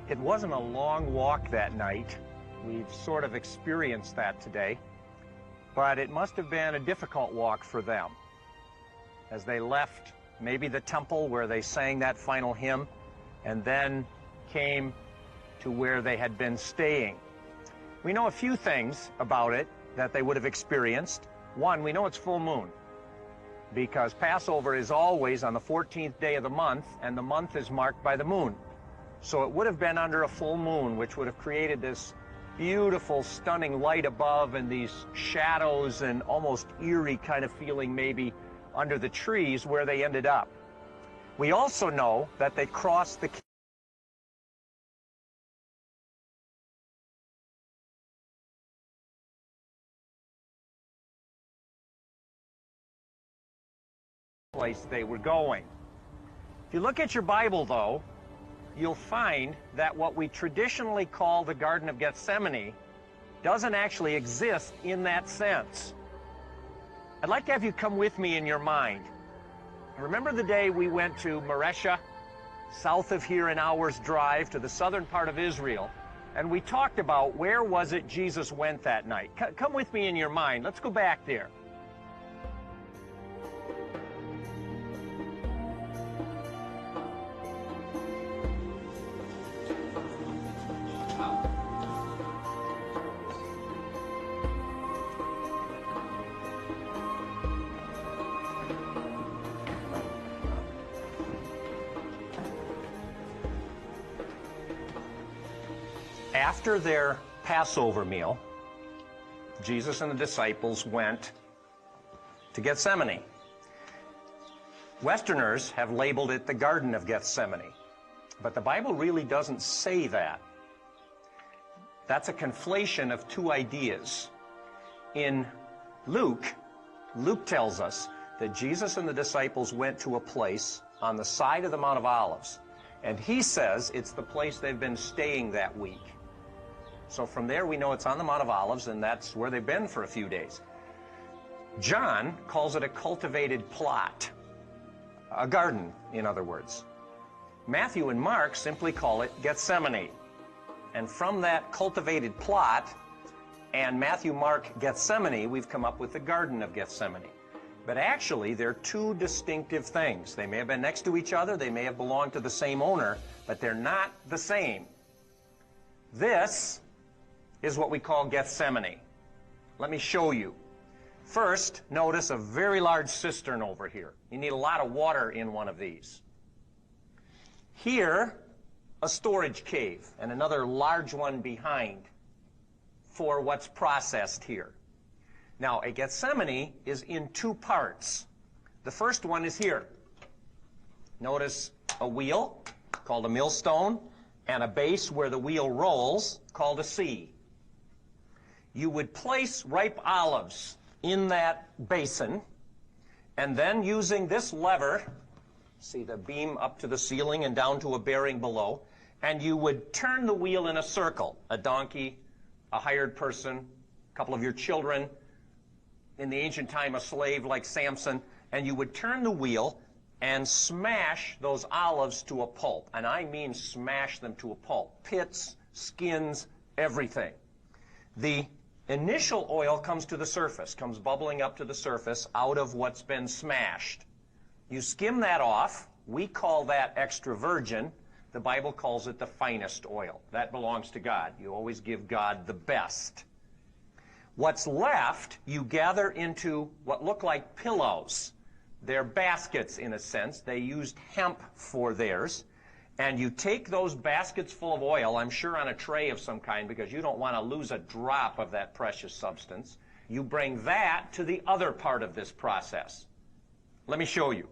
It wasn't a long walk that night. We've sort of experienced that today. But it must have been a difficult walk for them as they left maybe the temple where they sang that final hymn and then came to where they had been staying. We know a few things about it that they would have experienced. One, we know it's full moon because Passover is always on the 14th day of the month, and the month is marked by the moon. So it would have been under a full moon, which would have created this beautiful, stunning light above and these shadows and almost eerie kind of feeling maybe under the trees where they ended up. We also know that they crossed the place they were going. If you look at your Bible, though, you'll find that what we traditionally call the Garden of Gethsemane doesn't actually exist in that sense. I'd like to have you come with me in your mind. Remember the day we went to Maresha, south of here, an hour's drive to the southern part of Israel, and we talked about where was it Jesus went that night. Come with me in your mind. Let's go back there. After their Passover meal, Jesus and the disciples went to Gethsemane. Westerners have labeled it the Garden of Gethsemane, but the Bible really doesn't say that. That's a conflation of two ideas. In Luke tells us that Jesus and the disciples went to a place on the side of the Mount of Olives, and he says it's the place they've been staying that week. So from there we know it's on the Mount of Olives, and that's where they've been for a few days. John calls it a cultivated plot, a garden, in other words. Matthew and Mark simply call it Gethsemane. And from that cultivated plot and Matthew, Mark, Gethsemane, we've come up with the Garden of Gethsemane. But actually, they're two distinctive things. They may have been next to each other, they may have belonged to the same owner, but they're not the same. This is what we call Gethsemane. Let me show you. First, notice a very large cistern over here. You need a lot of water in one of these. Here, a storage cave, and another large one behind for what's processed here. Now, a Gethsemane is in two parts. The first one is here. Notice a wheel, called a millstone, and a base where the wheel rolls, called a C. You would place ripe olives in that basin, and then using this lever, see the beam up to the ceiling and down to a bearing below, and you would turn the wheel in a circle. A donkey, a hired person, a couple of your children, in the ancient time a slave like Samson, and you would turn the wheel and smash those olives to a pulp. And I mean smash them to a pulp. Pits, skins, everything. The initial oil comes to the surface, comes bubbling up to the surface out of what's been smashed. You skim that off. We call that extra virgin. The Bible calls it the finest oil. That belongs to God. You always give God the best. What's left, you gather into what look like pillows. They're baskets, in a sense. They used hemp for theirs. And you take those baskets full of oil, I'm sure on a tray of some kind, because you don't want to lose a drop of that precious substance. You bring that to the other part of this process. Let me show you.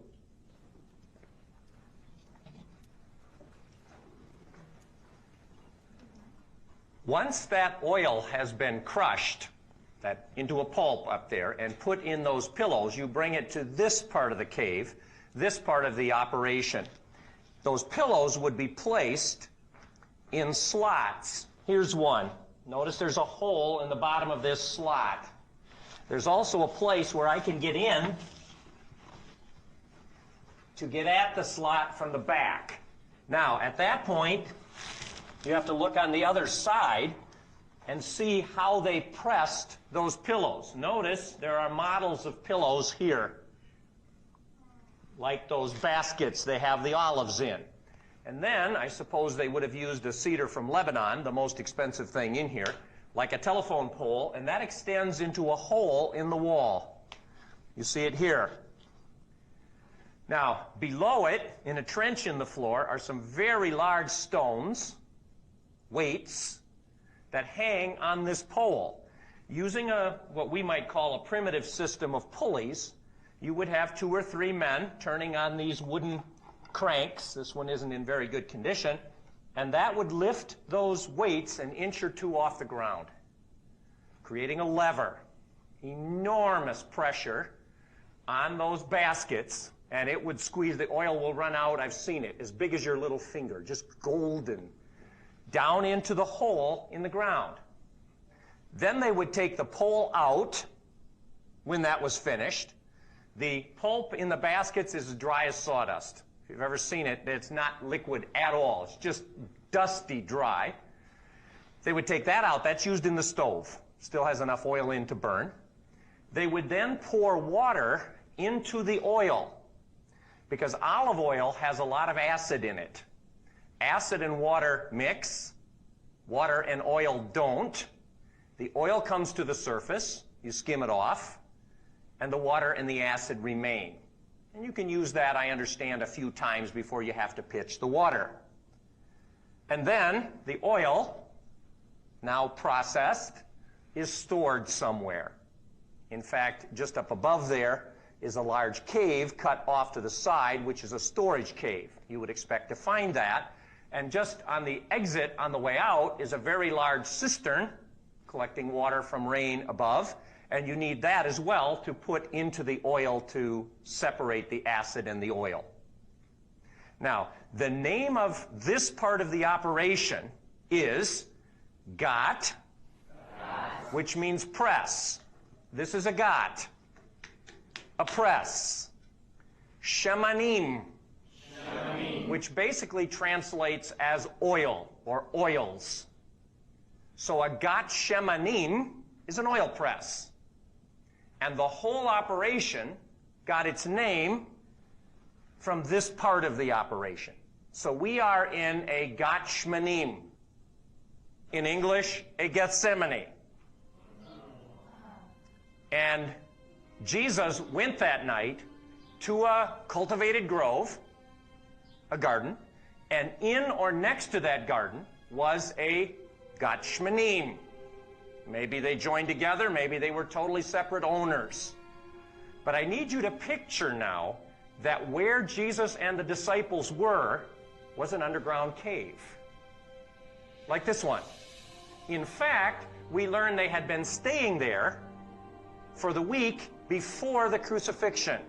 Once that oil has been crushed into a pulp up there and put in those pillows, you bring it to this part of the cave, this part of the operation. Those pillows would be placed in slots. Here's one. Notice there's a hole in the bottom of this slot. There's also a place where I can get in to get at the slot from the back. Now, at that point, you have to look on the other side and see how they pressed those pillows. Notice there are models of pillows here, like those baskets they have the olives in. And then, I suppose they would have used a cedar from Lebanon, the most expensive thing in here, like a telephone pole, and that extends into a hole in the wall. You see it here. Now, below it, in a trench in the floor, are some very large stones, weights, that hang on this pole. Using what we might call a primitive system of pulleys, you would have 2 or 3 men turning on these wooden cranks. This one isn't in very good condition. And that would lift those weights an inch or 2 off the ground, creating a lever. Enormous pressure on those baskets, and it would squeeze. The oil will run out, I've seen it, as big as your little finger, just golden, down into the hole in the ground. Then they would take the pole out when that was finished. The pulp in the baskets is as dry as sawdust. If you've ever seen it, it's not liquid at all. It's just dusty dry. They would take that out. That's used in the stove. Still has enough oil in to burn. They would then pour water into the oil, because olive oil has a lot of acid in it. Acid and water mix. Water and oil don't. The oil comes to the surface. You skim it off. And the water and the acid remain. And you can use that, I understand, a few times before you have to pitch the water. And then the oil, now processed, is stored somewhere. In fact, just up above there is a large cave cut off to the side, which is a storage cave. You would expect to find that. And just on the exit on the way out is a very large cistern collecting water from rain above. And you need that as well to put into the oil to separate the acid and the oil. Now, the name of this part of the operation is gat, which means press. This is a gat, a press. Shemanim, which basically translates as oil or oils. So a gat shemanim is an oil press. And the whole operation got its name from this part of the operation. So we are in a gat shemanim. In English, a Gethsemane. And Jesus went that night to a cultivated grove, a garden, and in or next to that garden was a gat shemanim. Maybe they joined together, maybe they were totally separate owners. But I need you to picture now that where Jesus and the disciples were was an underground cave, like this one. In fact, we learn they had been staying there for the week before the crucifixion.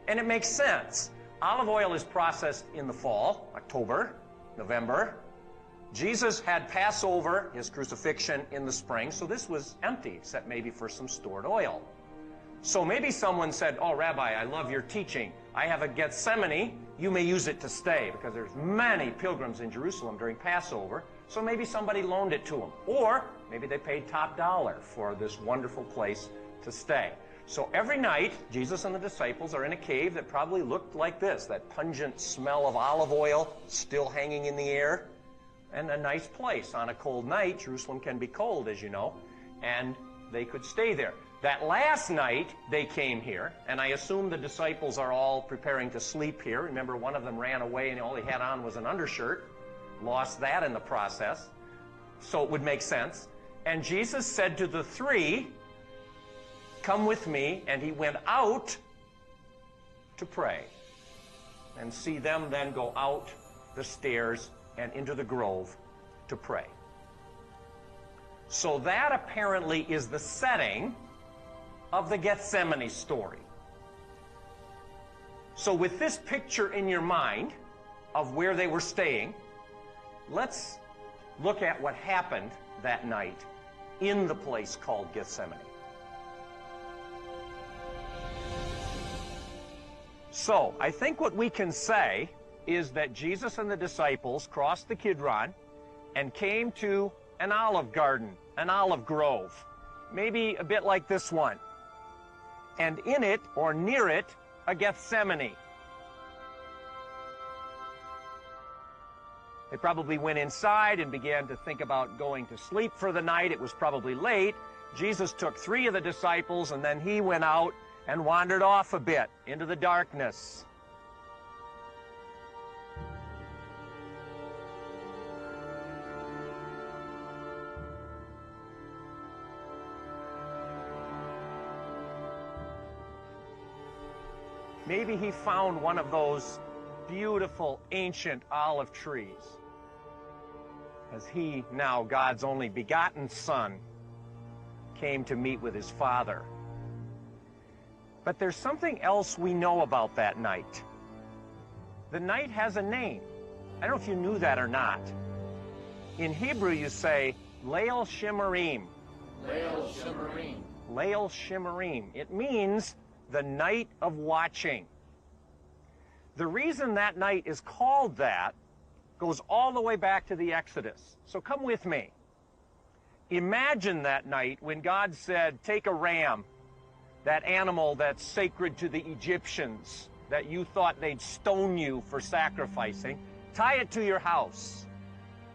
And it makes sense. Olive oil is processed in the fall, October, November. Jesus had Passover, his crucifixion, in the spring, so this was empty, except maybe for some stored oil. So maybe someone said, oh, Rabbi, I love your teaching. I have a Gethsemane. You may use it to stay, because there's many pilgrims in Jerusalem during Passover. So maybe somebody loaned it to them. Or maybe they paid top dollar for this wonderful place to stay. So every night, Jesus and the disciples are in a cave that probably looked like this, that pungent smell of olive oil still hanging in the air, and a nice place. On a cold night, Jerusalem can be cold, as you know, and they could stay there. That last night, they came here, and I assume the disciples are all preparing to sleep here. Remember, one of them ran away, and all he had on was an undershirt. Lost that in the process, so it would make sense. And Jesus said to the three, come with me, and he went out to pray. And see them then go out the stairs and into the grove to pray. So that apparently is the setting of the Gethsemane story. So with this picture in your mind of where they were staying, let's look at what happened that night in the place called Gethsemane. So, I think what we can say is that Jesus and the disciples crossed the Kidron and came to an olive garden, an olive grove, maybe a bit like this one. And in it, or near it, a Gethsemane. They probably went inside and began to think about going to sleep for the night. It was probably late. Jesus took 3 of the disciples, and then he went out and wandered off a bit into the darkness. Maybe he found one of those beautiful ancient olive trees, as he, now God's only begotten Son, came to meet with his Father. But there's something else we know about that night. The night has a name. I don't know if you knew that or not. In Hebrew you say, Leil Shimarim. Leil Shimarim. Leil Shimarim. It means the night of watching. The reason that night is called that goes all the way back to the Exodus. So come with me. Imagine that night when God said, take a ram, that animal that's sacred to the Egyptians, that you thought they'd stone you for sacrificing, tie it to your house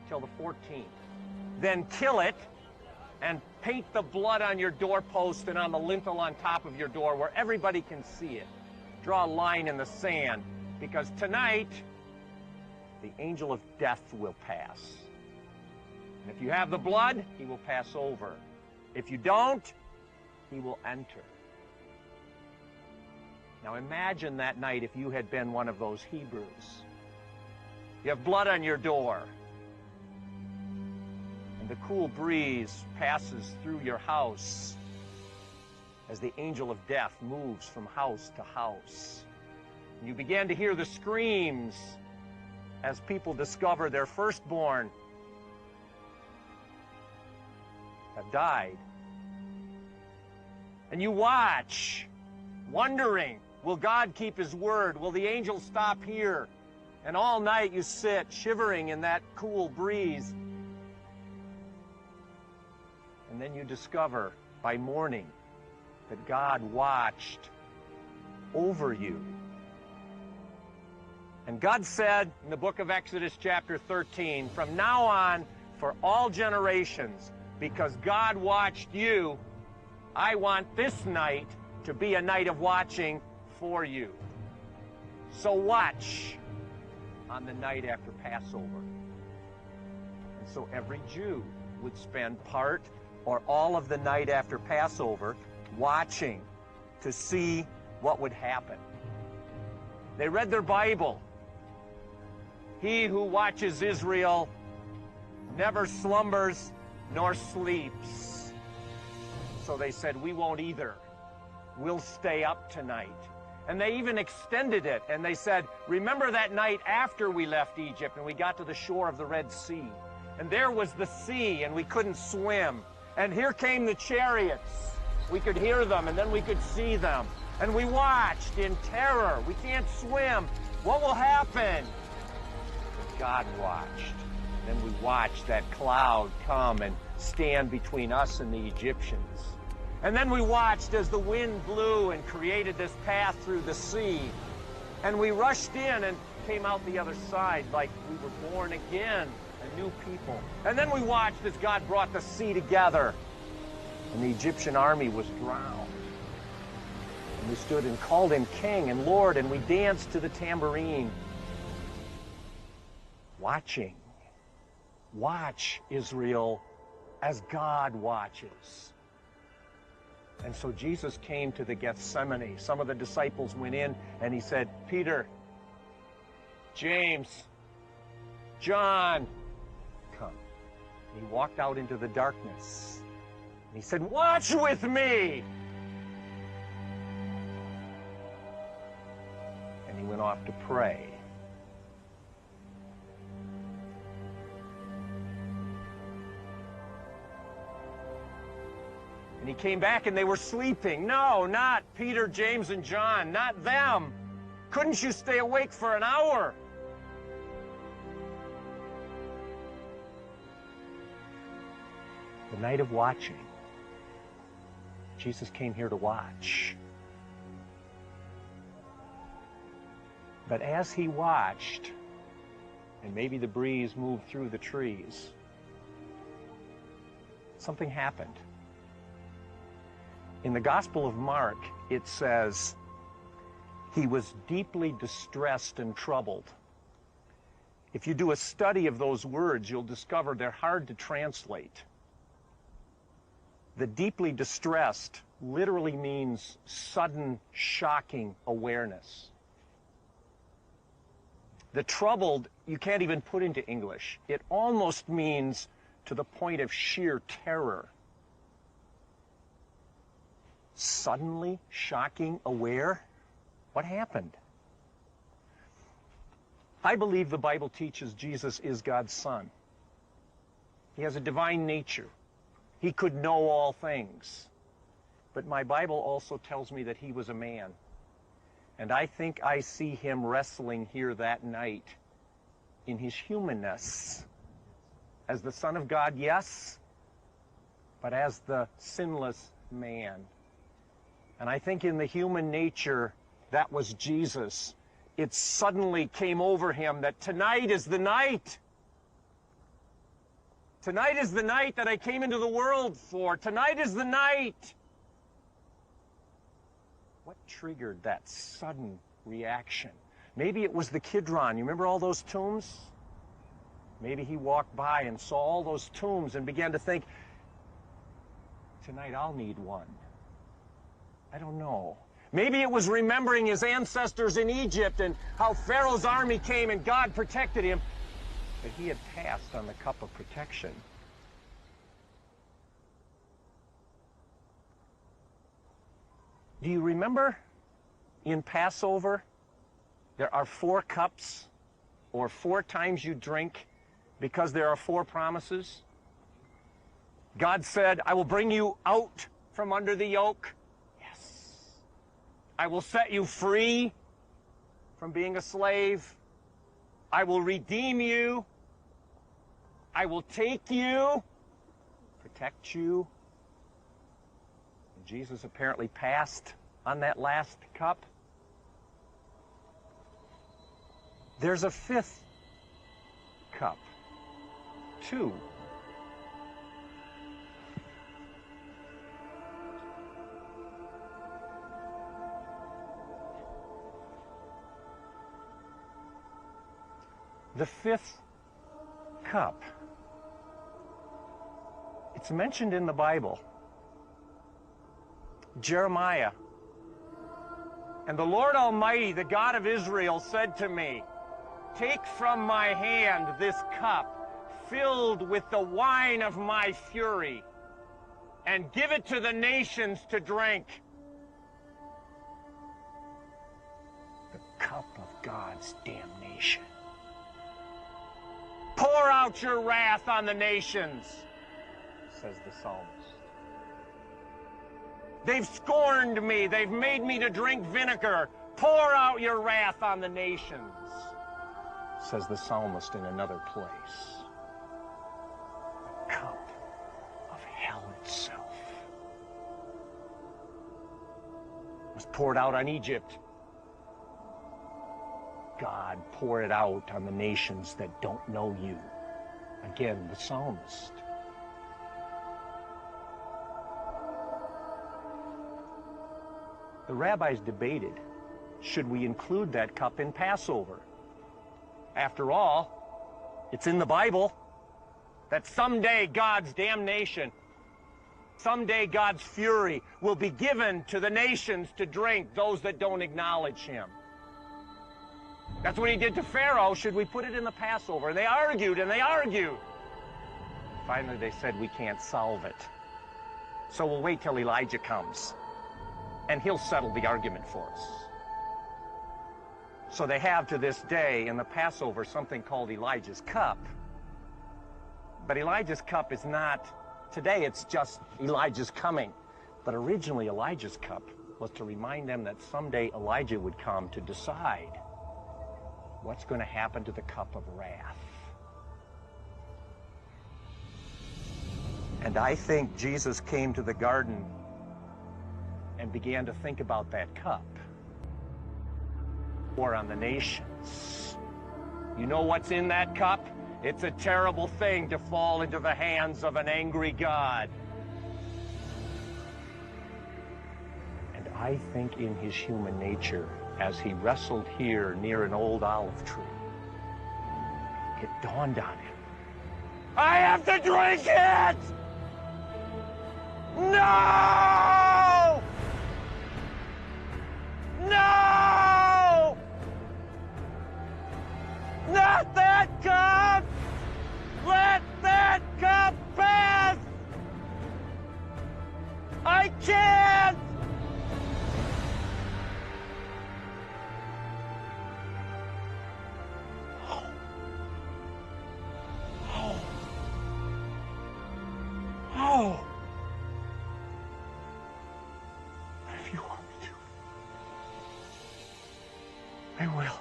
till the 14th. Then kill it and paint the blood on your doorpost and on the lintel on top of your door where everybody can see it. Draw a line in the sand, because tonight the angel of death will pass. And if you have the blood, he will pass over. If you don't, he will enter. Now imagine that night if you had been one of those Hebrews. You have blood on your door, and the cool breeze passes through your house as the angel of death moves from house to house. And you began to hear the screams as people discover their firstborn have died. And you watch, wondering, will God keep his word? Will the angel stop here? And all night you sit shivering in that cool breeze. And then you discover by morning that God watched over you. And God said in the book of Exodus chapter 13, from now on, for all generations, because God watched you, I want this night to be a night of watching for you. So watch on the night after Passover. And so every Jew would spend part or all of the night after Passover watching to see what would happen. They read their Bible. He who watches Israel never slumbers nor sleeps. So they said, we won't either. We'll stay up tonight. And they even extended it, and they said, remember that night after we left Egypt and we got to the shore of the Red Sea, and there was the sea and we couldn't swim, and here came the chariots We could hear them, and then we could see them. And we watched in terror. We can't swim. What will happen? But God watched. Then we watched that cloud come and stand between us and the Egyptians. And then we watched as the wind blew and created this path through the sea. And we rushed in and came out the other side like we were born again, a new people. And then we watched as God brought the sea together, and the Egyptian army was drowned. And we stood and called him King and Lord, and we danced to the tambourine. Watching. Watch, Israel, as God watches. And so Jesus came to the Gethsemane. Some of the disciples went in, and he said, Peter, James, John, come. And he walked out into the darkness. And he said, watch with me. And he went off to pray. And he came back and they were sleeping. No, not Peter, James, and John, not them. Couldn't you stay awake for an hour? The night of watching. Jesus came here to watch. But as he watched, and maybe the breeze moved through the trees, something happened. In the Gospel of Mark, it says, he was deeply distressed and troubled. If you do a study of those words, you'll discover they're hard to translate. The deeply distressed literally means sudden, shocking awareness. The troubled, you can't even put into English. It almost means to the point of sheer terror. Suddenly, shocking, aware? What happened? I believe the Bible teaches Jesus is God's Son. He has a divine nature. He could know all things. But my Bible also tells me that he was a man. And I think I see him wrestling here that night in his humanness. As the Son of God, yes, but as the sinless man. And I think in the human nature, that was Jesus. It suddenly came over him that tonight is the night. Tonight is the night that I came into the world for. Tonight is the night. What triggered that sudden reaction? Maybe it was the Kidron. You remember all those tombs? Maybe he walked by and saw all those tombs and began to think, tonight I'll need one. I don't know. Maybe it was remembering his ancestors in Egypt and how Pharaoh's army came and God protected him. But he had passed on the cup of protection. Do you remember in Passover, there are 4 cups, or 4 times you drink, because there are 4 promises? God said, I will bring you out from under the yoke. I will set you free from being a slave. I will redeem you. I will take you, protect you. And Jesus apparently passed on that last cup. There's a 5th cup, 2. The 5th cup. It's mentioned in the Bible. Jeremiah. And the Lord Almighty, the God of Israel, said to me, take from my hand this cup filled with the wine of my fury and give it to the nations to drink. The cup of God's damnation. Pour out your wrath on the nations, says the psalmist. They've scorned me. They've made me to drink vinegar. Pour out your wrath on the nations, says the psalmist in another place. The cup of hell itself was poured out on Egypt. God, pour it out on the nations that don't know you. Again, the psalmist. The rabbis debated, should we include that cup in Passover? After all, it's in the Bible that someday God's damnation, someday God's fury will be given to the nations to drink, those that don't acknowledge him. That's what he did to Pharaoh. Should we put it in the Passover? And they argued and they argued. Finally, they said, we can't solve it. So we'll wait till Elijah comes, and he'll settle the argument for us. So they have to this day in the Passover something called Elijah's cup. But Elijah's cup is not, today it's just Elijah's coming. But originally Elijah's cup was to remind them that someday Elijah would come to decide what's going to happen to the cup of wrath. And I think Jesus came to the garden and began to think about that cup, or on the nations. You know what's in that cup? It's a terrible thing to fall into the hands of an angry God. And I think in his human nature, as he wrestled here near an old olive tree, it dawned on him, I have to drink it! No! No! Not that cup! Let that cup pass! I can't! Oh! But if you want me to, I will.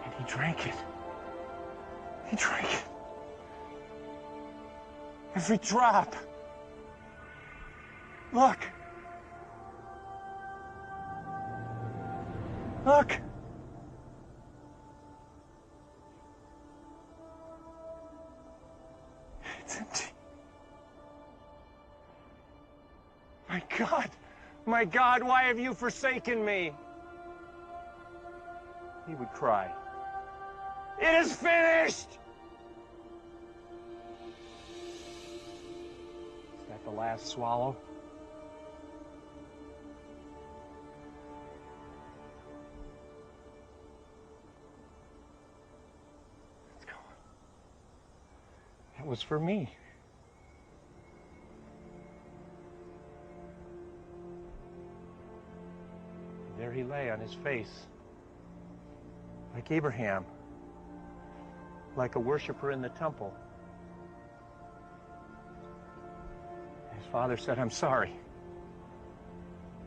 And he drank it. He drank it. Every drop. Look. Look. It's empty. My God, why have you forsaken me? He would cry, it is finished! Is that the last swallow? It's gone. It was for me. There he lay on his face, like Abraham, like a worshiper in the temple. His father said, I'm sorry.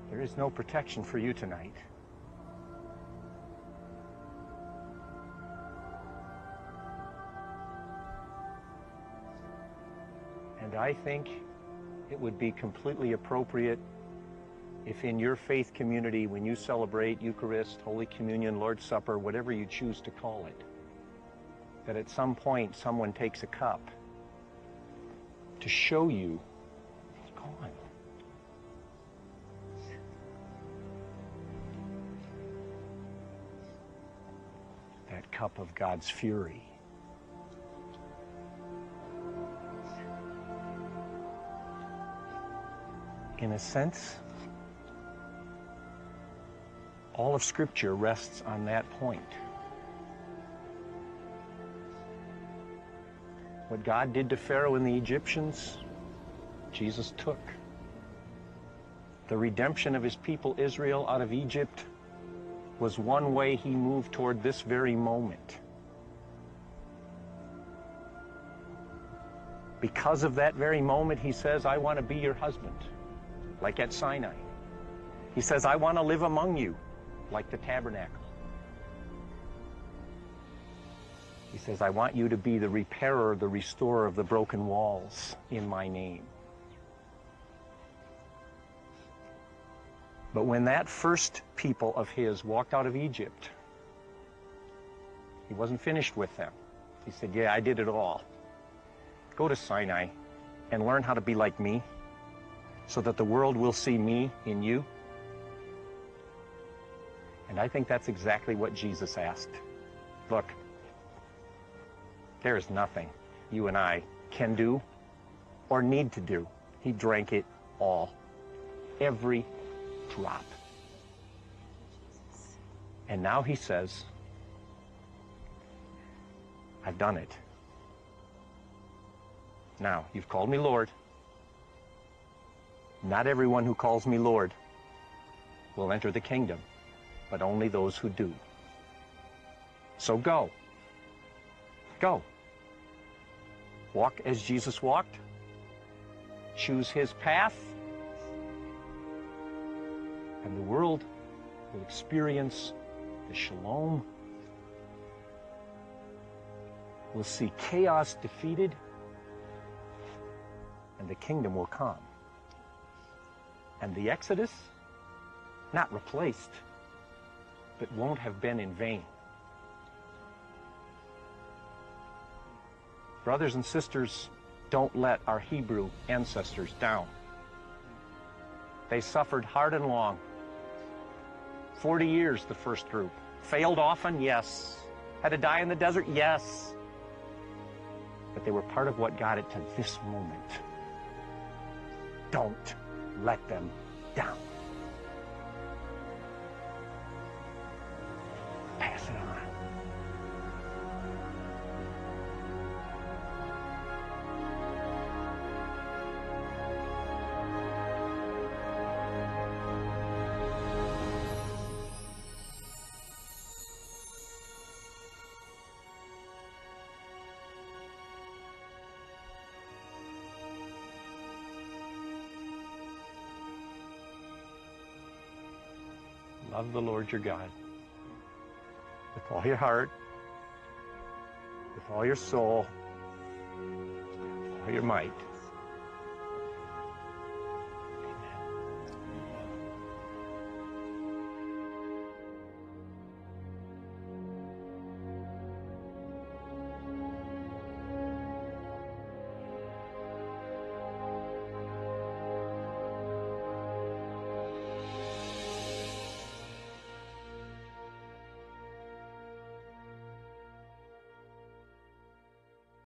There is no protection for you tonight. And I think it would be completely appropriate if in your faith community, when you celebrate Eucharist, Holy Communion, Lord's Supper, whatever you choose to call it, that at some point someone takes a cup to show you it's gone. That cup of God's fury. In a sense, all of Scripture rests on that point. What God did to Pharaoh and the Egyptians, Jesus took. The redemption of his people Israel out of Egypt was one way he moved toward this very moment. Because of that very moment, he says, I want to be your husband, like at Sinai. He says, I want to live among you, like the tabernacle. He says, I want you to be the repairer, the restorer of the broken walls in my name. But when that first people of his walked out of Egypt, he wasn't finished with them. He said, yeah, I did it all. Go to Sinai and learn how to be like me so that the world will see me in you. And I think that's exactly what Jesus asked. Look, there is nothing you and I can do or need to do. He drank it all. Every drop. And now he says, I've done it. Now, you've called me Lord. Not everyone who calls me Lord will enter the kingdom, but only those who do. So go. Go. Walk as Jesus walked. Choose his path. And the world will experience the shalom. We'll see chaos defeated, and the kingdom will come. And the Exodus, not replaced, but won't have been in vain. Brothers and sisters, don't let our Hebrew ancestors down. They suffered hard and long. 40 years, the first group. Failed often? Yes. Had to die in the desert? Yes. But they were part of what got it to this moment. Don't let them down. Pass it on. Love the Lord your God with all your heart, with all your soul, with all your might.